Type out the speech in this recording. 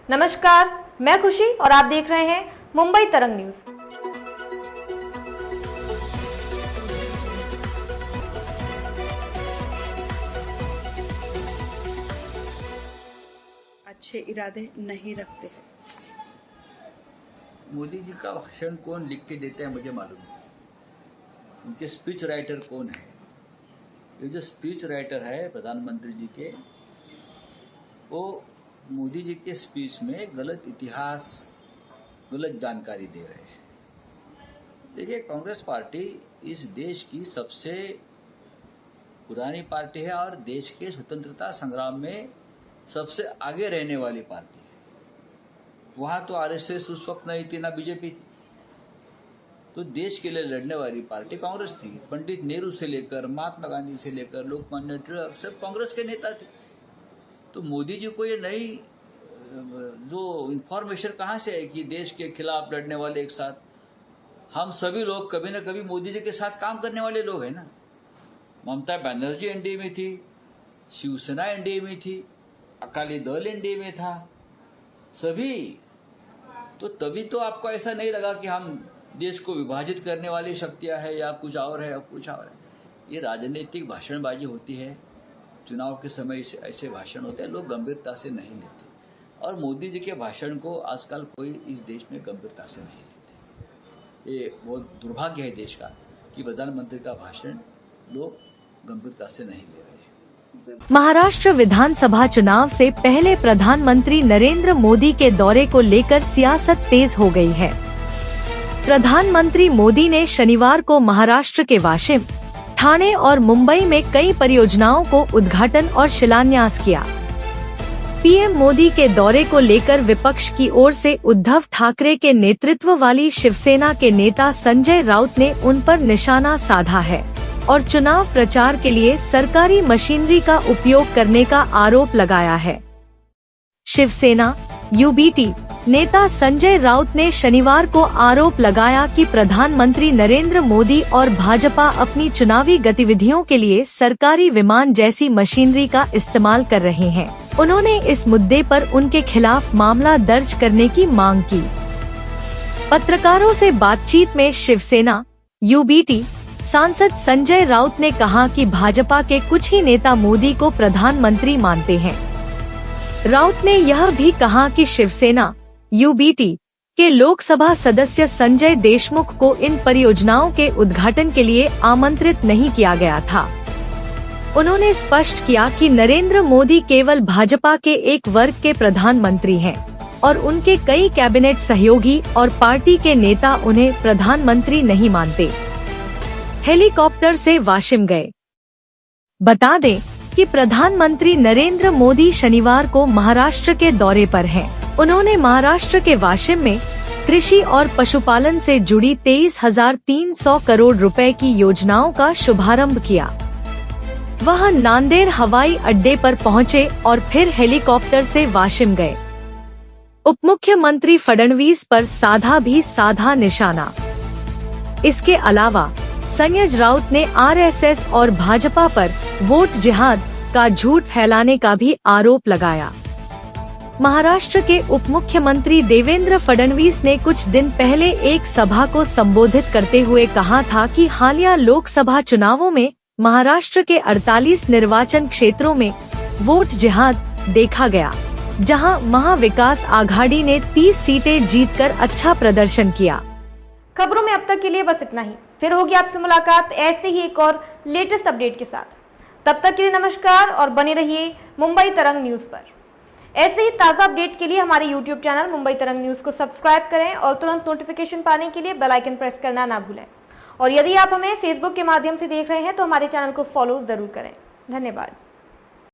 नमस्कार, मैं खुशी और आप देख रहे हैं मुंबई तरंग न्यूज। अच्छे इरादे नहीं रखते हैं। मोदी जी का भाषण कौन लिख के देता है मुझे मालूम नहीं। उनके स्पीच राइटर कौन है? ये जो स्पीच राइटर है प्रधानमंत्री जी के, वो मोदी जी के स्पीच में गलत इतिहास, गलत जानकारी दे रहे हैं। देखिए, कांग्रेस पार्टी इस देश की सबसे पुरानी पार्टी है और देश के स्वतंत्रता संग्राम में सबसे आगे रहने वाली पार्टी है। वहां तो आरएसएस उस वक्त नहीं थी, ना बीजेपी थी। तो देश के लिए लड़ने वाली पार्टी कांग्रेस थी। पंडित नेहरू से लेकर महात्मा गांधी से लेकर लोकमान्य तिलक सब कांग्रेस के नेता थे। तो मोदी जी को ये नई जो इंफॉर्मेशन कहाँ से है कि देश के खिलाफ लड़ने वाले एक साथ, हम सभी लोग कभी न कभी मोदी जी के साथ काम करने वाले लोग हैं ना। ममता बनर्जी एनडीए में थी, शिवसेना एनडीए में थी, अकाली दल एनडीए में था, सभी। तो तभी तो आपको ऐसा नहीं लगा कि हम देश को विभाजित करने वाली शक्तियां है या कुछ और है या कुछ और है। ये राजनीतिक भाषणबाजी होती है। चुनाव के समय ऐसे भाषण होते हैं, लोग गंभीरता से नहीं लेते। और मोदी जी के भाषण को आजकल कोई इस देश में गंभीरता से नहीं लेते। ये बहुत दुर्भाग्य है देश का कि प्रधानमंत्री का भाषण लोग गंभीरता से नहीं ले रहे हैं। महाराष्ट्र विधानसभा चुनाव से पहले प्रधानमंत्री नरेंद्र मोदी के दौरे को लेकर सियासत तेज हो गई है। प्रधानमंत्री मोदी ने शनिवार को महाराष्ट्र के वाशिम, ठाणे और मुंबई में कई परियोजनाओं को उद्घाटन और शिलान्यास किया। पीएम मोदी के दौरे को लेकर विपक्ष की ओर से उद्धव ठाकरे के नेतृत्व वाली शिवसेना के नेता संजय राउत ने उन पर निशाना साधा है और चुनाव प्रचार के लिए सरकारी मशीनरी का उपयोग करने का आरोप लगाया है। शिवसेना यूबीटी नेता संजय राउत ने शनिवार को आरोप लगाया कि प्रधानमंत्री नरेंद्र मोदी और भाजपा अपनी चुनावी गतिविधियों के लिए सरकारी विमान जैसी मशीनरी का इस्तेमाल कर रहे हैं। उन्होंने इस मुद्दे पर उनके खिलाफ मामला दर्ज करने की मांग की। पत्रकारों से बातचीत में शिवसेना यूबीटी सांसद संजय राउत ने कहा कि भाजपा के कुछ ही नेता मोदी को प्रधानमंत्री मानते हैं। राउत ने यह भी कहा कि शिवसेना यूबीटी के लोकसभा सदस्य संजय देशमुख को इन परियोजनाओं के उद्घाटन के लिए आमंत्रित नहीं किया गया था। उन्होंने स्पष्ट किया कि नरेंद्र मोदी केवल भाजपा के एक वर्ग के प्रधानमंत्री हैं और उनके कई कैबिनेट सहयोगी और पार्टी के नेता उन्हें प्रधानमंत्री नहीं मानते। हेलीकॉप्टर से वाशिम गए। बता दें कि प्रधानमंत्री नरेंद्र मोदी शनिवार को महाराष्ट्र के दौरे पर हैं। उन्होंने महाराष्ट्र के वाशिम में कृषि और पशुपालन से जुड़ी 23,300 करोड़ रुपए की योजनाओं का शुभारंभ किया। वह नांदेड़ हवाई अड्डे पर पहुंचे और फिर हेलीकॉप्टर से वाशिम गए। उपमुख्यमंत्री फडणवीस पर साधा निशाना। इसके अलावा संजय राउत ने आरएसएस और भाजपा पर वोट जिहाद का झूठ फैलाने का भी आरोप लगाया। महाराष्ट्र के उपमुख्यमंत्री देवेंद्र फडणवीस ने कुछ दिन पहले एक सभा को संबोधित करते हुए कहा था कि हालिया लोकसभा चुनावों में महाराष्ट्र के 48 निर्वाचन क्षेत्रों में वोट जिहाद देखा गया, जहां महाविकास आघाड़ी ने 30 सीटें जीतकर अच्छा प्रदर्शन किया। खबरों में अब तक के लिए बस इतना ही। फिर होगी आपसे मुलाकात ऐसे ही एक और लेटेस्ट अपडेट के साथ। तब तक के लिए नमस्कार और बने रहिए मुंबई तरंग न्यूज पर। ऐसे ही ताज़ा अपडेट के लिए हमारे YouTube चैनल मुंबई तरंग न्यूज को सब्सक्राइब करें और तुरंत नोटिफिकेशन पाने के लिए बेल आइकन प्रेस करना ना भूलें। और यदि आप हमें फेसबुक के माध्यम से देख रहे हैं तो हमारे चैनल को फॉलो जरूर करें। धन्यवाद।